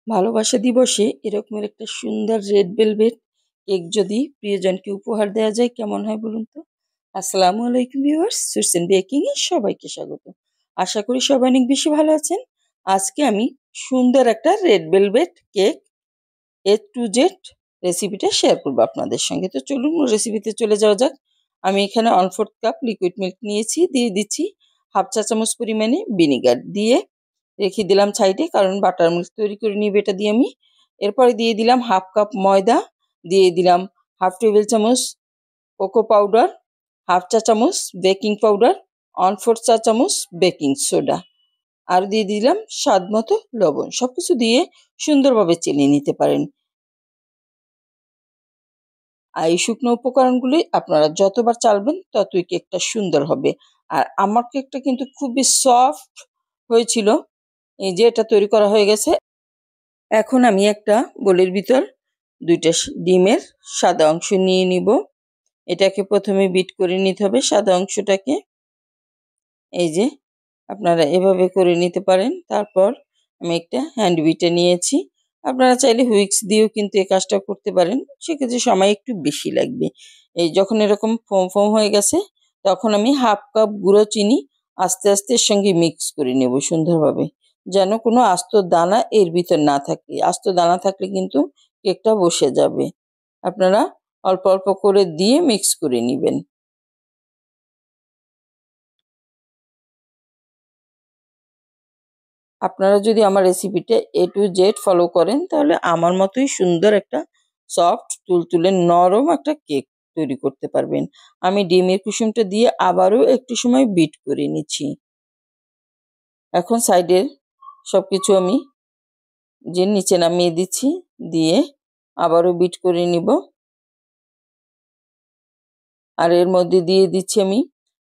ভালোবাসা দিবসে এরকমের একটা সুন্দর রেড ভেলভেট কেক যদি প্রিয়জনকে উপহার দেওয়া যায় কেমন হয় বলুন তো। আসসালামু আলাইকুম ভিউয়ার্স, সুরসেন বেকিং এ সবাইকে স্বাগত। আশা করি সবাই অনেক বেশি ভালো আছেন। আজকে আমি সুন্দর একটা red velvet cake A to Z রেসিপিটা শেয়ার করবো আপনাদের সঙ্গে। তো চলুন রেসিপিতে চলে যাওয়া যাক। আমি এখানে 1/4 কাপ লিকুইড মিল্ক নিয়েছি, দিয়ে দিচ্ছি হাফ চা চামচ পরিমাণে ভিনিগার, দিয়ে রেখে দিলাম সাইডে, কারণ বাটার মিল্ক তৈরি করে নিব এটা দিয়ে আমি। এরপরে দিয়ে দিলাম হাফ কাপ ময়দা, দিয়ে দিলাম হাফ টেবিল চামচ কোকো পাউডার, হাফ চা চামচ বেকিং পাউডার, 1/4 চা চামচ বেকিং সোডা, আর দিয়ে দিলাম স্বাদ মতো লবণ। সবকিছু দিয়ে সুন্দরভাবে চেলে নিতে পারেন। আর এই শুকনো উপকরণগুলি আপনারা যতবার চালবেন ততই কেকটা সুন্দর হবে। আর আমার কেকটা কিন্তু খুবই সফট হয়েছিল। এই যে এটা তৈরি করা হয়ে গেছে। এখন আমি একটা বোলের ভিতর দুইটা ডিমের সাদা অংশ নিয়ে নিব। এটাকে প্রথমে বিট করে নিতে হবে সাদা অংশটাকে। এই যে আপনারা এভাবে করে নিতে পারেন। তারপর আমি একটা হ্যান্ড বিটার নিয়েছি। আপনারা চাইলে হুইক্স দিয়েও কিন্তু এই কাজটা করতে পারেন, সেক্ষেত্রে সময় একটু বেশি লাগবে। এই যখন এরকম ফোম ফোম হয়ে গেছে, তখন আমি হাফ কাপ গুঁড়ো চিনি আস্তে আস্তে এর সঙ্গে মিক্স করে নেব সুন্দরভাবে, যেন কোনো আস্ত দানা এর ভিতর না থাকে। আস্ত দানা থাকলে কিন্তু কেকটা বসে যাবে। আপনারা অল্প অল্প করে দিয়ে মিক্স করে নেবেন। আপনারা যদি আমার রেসিপিটা A to Z ফলো করেন, তাহলে আমার মতোই সুন্দর একটা সফট তুলতুলে নরম একটা কেক তৈরি করতে পারবেন। আমি ডিমের কুসুমটা দিয়ে আবারও একটু সময় বিট করে নিচ্ছি। এখন সাইডের সবকিছু আমি যে নিচে নামিয়ে দিচ্ছি, দিয়ে আবারও বিট করে নিব। আর এর মধ্যে দিয়ে দিচ্ছি আমি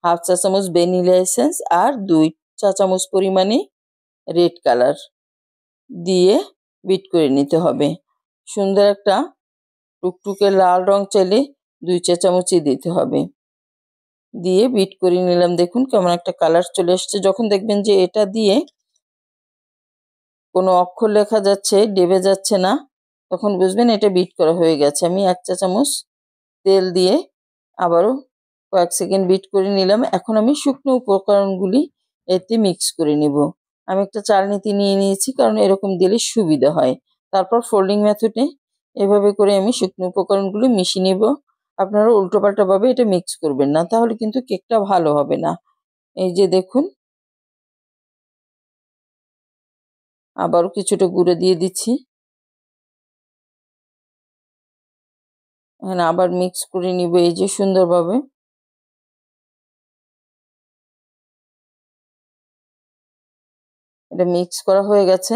হাফ চা চামচ ভ্যানিলা এসেন্স আর 2 চা চামচ পরিমাণে রেড কালার দিয়ে বিট করে নিতে হবে। সুন্দর একটা টুকটুকে লাল রং চাইলে 2 চা চামচই দিতে হবে। দিয়ে বিট করে নিলাম। দেখুন কেমন একটা কালার চলে এসছে। যখন দেখবেন যে এটা দিয়ে কোনো অক্ষর লেখা যাচ্ছে, ডেবে যাচ্ছে না, তখন বুঝবেন এটা বিট করা হয়ে গেছে। আমি 1 চা চামচ তেল দিয়ে আবারও কয়েক সেকেন্ড বিট করে নিলাম। এখন আমি শুকনো উপকরণগুলি এতে মিক্স করে নিব। আমি একটা চালনিতে নিয়ে নিয়েছি, কারণ এরকম দিলে সুবিধা হয়। তারপর ফোল্ডিং মেথডে এভাবে করে আমি শুকনো উপকরণগুলো মিশিয়ে নিব। আপনারা উল্টোপাল্টাভাবে এটা মিক্স করবেন না, তাহলে কিন্তু কেকটা ভালো হবে না। এই যে দেখুন, আবারও কিছুটা গুঁড়ো দিয়ে দিচ্ছি। এখন আবার মিক্স করে নিব এই যে সুন্দরভাবে। এটা মিক্স করা হয়ে গেছে।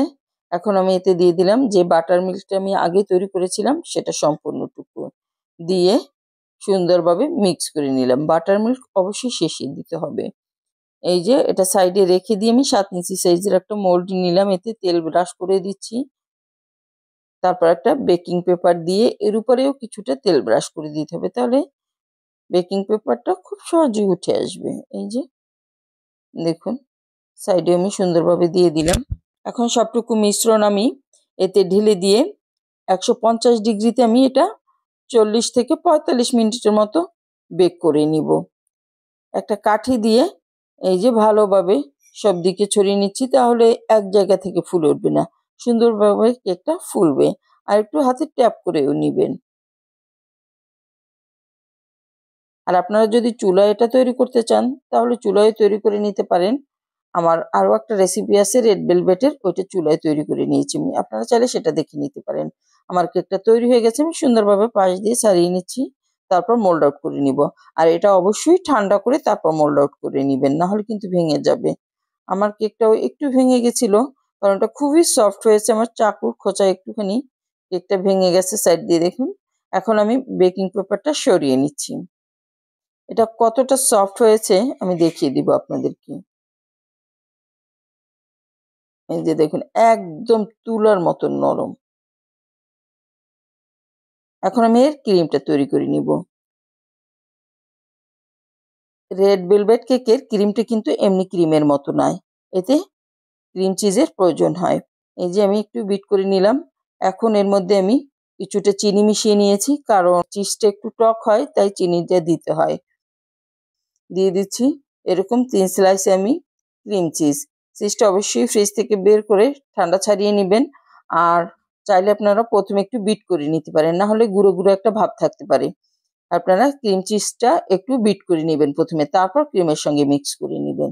এখন আমি এতে দিয়ে দিলাম যে বাটার মিল্কটা আমি আগে তৈরি করেছিলাম, সেটা সম্পূর্ণটুকু দিয়ে সুন্দরভাবে মিক্স করে নিলাম। বাটার মিল্ক অবশ্যই শেষে দিতে হবে। এই যে এটা সাইডে রেখে দিয়ে আমি 7 ইঞ্চি সাইজের একটা মোল্ড নিলাম, এতে তেল ব্রাশ করে দিচ্ছি। তারপর একটা বেকিং পেপার দিয়ে এর উপরেও কিছুটা তেল ব্রাশ করে দিতে হবে, তাহলে বেকিং পেপারটা খুব সহজেই উঠে আসবে। এই যে দেখুন, সাইডে আমি সুন্দরভাবে দিয়ে দিলাম। এখন সবটুকু মিশ্রণ আমি এতে ঢেলে দিয়ে 150 ডিগ্রিতে আমি এটা 40 থেকে 45 মিনিটের মতো বেক করে নিব। একটা কাঠি দিয়ে এই যে ভালোভাবে সব দিকে ছড়িয়ে নিচ্ছি, তাহলে এক জায়গা থেকে ফুলে উঠবে না, সুন্দরভাবে কেকটা ফুলবে। আর একটু হাতে ট্যাপ করেও নিবেন। আর আপনারা যদি চুলায় এটা তৈরি করতে চান, তাহলে চুলায় তৈরি করে নিতে পারেন। আমার আরও একটা রেসিপি আছে রেড ভেলভেটের, ওইটা চুলায় তৈরি করে নিয়েছি আমি। আপনারা চাইলে সেটা দেখে নিতে পারেন। আমার কেকটা তৈরি হয়ে গেছে, আমি সুন্দরভাবে পাশ দিয়ে ছাড়িয়ে নিচ্ছি। তারপর মোল্ড আউট করে নিব। আর এটা অবশ্যই ঠান্ডা করে তারপর মোল্ড আউট করে নিবেন, না হলে কিন্তু ভেঙে যাবে। আমার কেকটাও একটু ভেঙে গেছিল, কারণ এটা খুবই সফট হয়েছে। আমার চাকুর খোঁচা একটুখানি কেকটা ভেঙে গেছে সাইড দিয়ে, দেখুন। এখন আমি বেকিং পেপারটা সরিয়ে নিচ্ছি। এটা কতটা সফট হয়েছে আমি দেখিয়ে দিব আপনাদেরকে। এই যে দেখুন, একদম তুলার মতো নরম। এখন আমি এর ক্রিমটা তৈরি করে নিব। রেড ভেলভেট কেকের ক্রিমটা কিন্তু এমনি ক্রিমের মতো নয়, এতে ক্রিম চিজের প্রয়োজন হয়। এই যে আমি একটু বিট করে নিলাম। এখন এর মধ্যে আমি কিছুটা চিনি মিশিয়ে নিয়েছি, কারণ চিজটা একটু টক হয় তাই চিনিটা দিতে হয়। দিয়ে দিচ্ছি এরকম 3 স্লাইস আমি ক্রিম চিজ। চিজটা অবশ্যই ফ্রিজ থেকে বের করে ঠান্ডা ছাড়িয়ে নেবেন। আর চাইলে আপনারা প্রথমে একটু বিট করে নিতে পারেন, না হলে গুঁড়ো গুঁড়ো একটা ভাব থাকতে পারে। আপনারা ক্রিম চিজটা একটু বিট করে নেবেন প্রথমে, তারপর ক্রিমের সঙ্গে মিক্স করে নেবেন।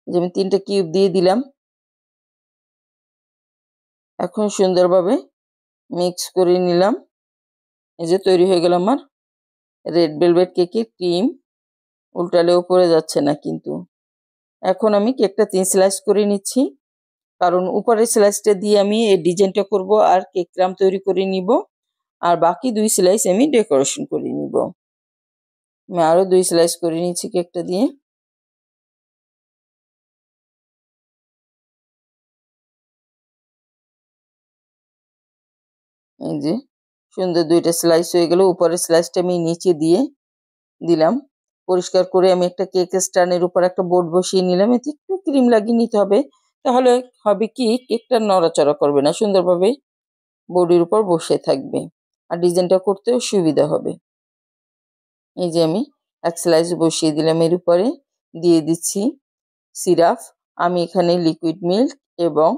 যে আমি 3টা কিউব দিয়ে দিলাম। এখন সুন্দরভাবে মিক্স করে নিলাম। এই যে তৈরি হয়ে গেল আমার রেড ভেলভেট কেকের ক্রিম। উল্টালেও পড়ে যাচ্ছে না কিন্তু। এখন আমি কেকটা 3 স্লাইস করে নিচ্ছি, কারণ উপরের স্লাইসটা দিয়ে আমি এই ডিজাইনটা করব আর কেক ক্রাম তৈরি করে নিব। আর বাকি 2 স্লাইস আমি ডেকোরেশন করে নিব। আমি আরো 2 স্লাইস করে নিচ্ছি কেকটা দিয়ে। এই যে সুন্দর 2টা স্লাইস হয়ে গেল। উপরের স্লাইসটা আমি নিচে দিয়ে দিলাম। পরিষ্কার করে আমি একটা কেক স্ট্যান্ডের উপর একটা বোর্ড বসিয়ে নিলাম। এতে একটু ক্রিম লাগিয়ে নিতে হবে, তাহলে হবে কি কেকটা নড়াচড়া করবে না, সুন্দরভাবে বোর্ডের উপর বসে থাকবে আর ডিজাইনটা করতেও সুবিধা হবে। এই যে আমি এক স্লাইস বসিয়ে দিলাম। এর উপরে দিয়ে দিচ্ছি সিরাপ। আমি এখানে লিকুইড মিল্ক এবং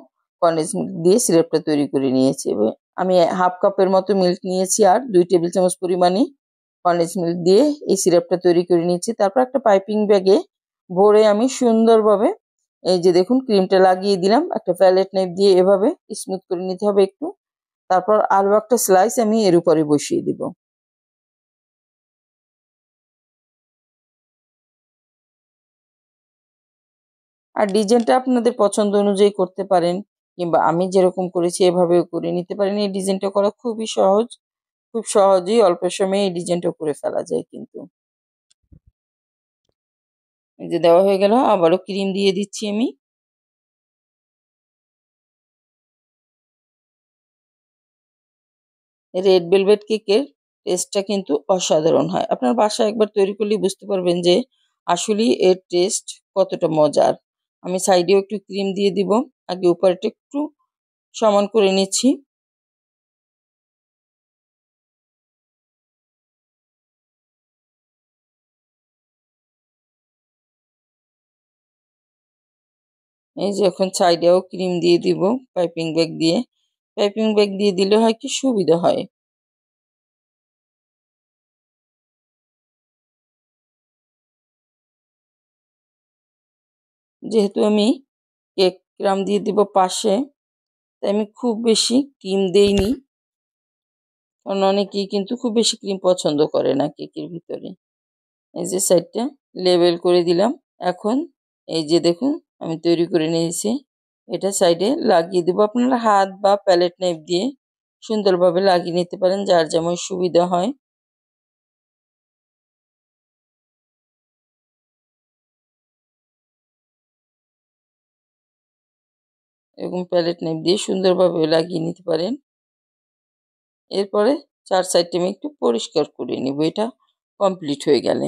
কন্ডেন্স মিল্ক দিয়ে সিরাপটা তৈরি করে নিয়েছি। আমি হাফ কাপের মতো মিল্ক নিয়েছি আর 2 টেবিল চামচ পরিমাণে কন্ডেন্স মিল্ক দিয়ে এই সিরাপটা তৈরি করে নিয়েছি। তারপর একটা পাইপিং ব্যাগে ভরে আমি সুন্দরভাবে এই যে দেখুন ক্রিমটা লাগিয়ে দিলাম। একটা প্যালেট নাইফ দিয়ে এভাবে স্মুথ করে নিতে হবে একটু। তারপর আরো একটা স্লাইস আমি এর উপরে বসিয়ে দিব। আর ডিজাইনটা আপনাদের পছন্দ অনুযায়ী করতে পারেন, কিংবা আমি যেরকম করেছি এভাবেও করে নিতে পারেন। এই ডিজাইনটা করা খুবই সহজ, খুব সহজেই অল্প সময়ে এই ডিজাইনটা করে ফেলা যায় কিন্তু। এই যে দেওয়া হয়ে গেল, আবারও ক্রিম দিয়ে দিচ্ছি আমি। রেড ভেলভেট কেকের টেস্টটা কিন্তু অসাধারণ হয়। আপনার বাসায় একবার তৈরি করলেই বুঝতে পারবেন যে আসলেই এর টেস্ট কতটা মজার। আমি সাইডেও একটু ক্রিম দিয়ে দিব। আগে উপরটা একটু সমান করে নিচ্ছি। এই যে এখন সাইডেও ক্রিম দিয়ে দিব পাইপিং ব্যাগ দিয়ে। পাইপিং ব্যাগ দিয়ে দিলে হয় কি সুবিধা হয়। যেহেতু আমি কেক ক্রাম দিয়ে দিব পাশে, তাই আমি খুব বেশি ক্রিম দেইনি, কারণ অনেকেই কিন্তু খুব বেশি ক্রিম পছন্দ করে না কেকের ভিতরে। এই যে সাইডটা লেবেল করে দিলাম। এখন এই যে দেখুন আমি তৈরি করে নিয়েছি, এটা সাইডে লাগিয়ে দেবো। আপনারা হাত বা প্যালেট নাইফ দিয়ে সুন্দরভাবে লাগিয়ে নিতে পারেন, যার যেমন সুবিধা হয়। এরকম প্যালেট নাইফ দিয়ে সুন্দরভাবে লাগিয়ে নিতে পারেন। এরপরে 4 সাইডটা আমি একটু পরিষ্কার করে নিব, এটা কমপ্লিট হয়ে গেলে।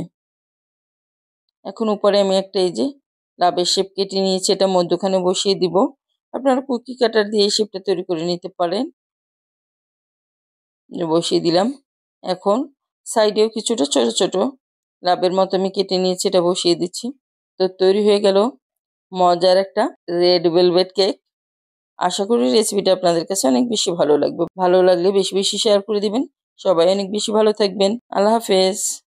এখন উপরে আমি একটা এই যে লাভের শেপ কেটে নিয়েছি, এটা মধ্যখানে বসিয়ে দিব। আপনারা কুকি কাটার দিয়ে এই শেপটা তৈরি করে নিতে পারেন। বসিয়ে দিলাম। এখন সাইডেও কিছুটা ছোট ছোট লাভের মতো আমি কেটে নিয়েছি, এটা বসিয়ে দিচ্ছি। তো তৈরি হয়ে গেল মজার একটা রেড ভেলভেট কেক। আশা করি রেসিপিটা আপনাদের কাছে অনেক বেশি ভালো লাগবে। ভালো লাগলে বেশি বেশি শেয়ার করে দিবেন। সবাই অনেক বেশি ভালো থাকবেন। আল্লাহ হাফেজ।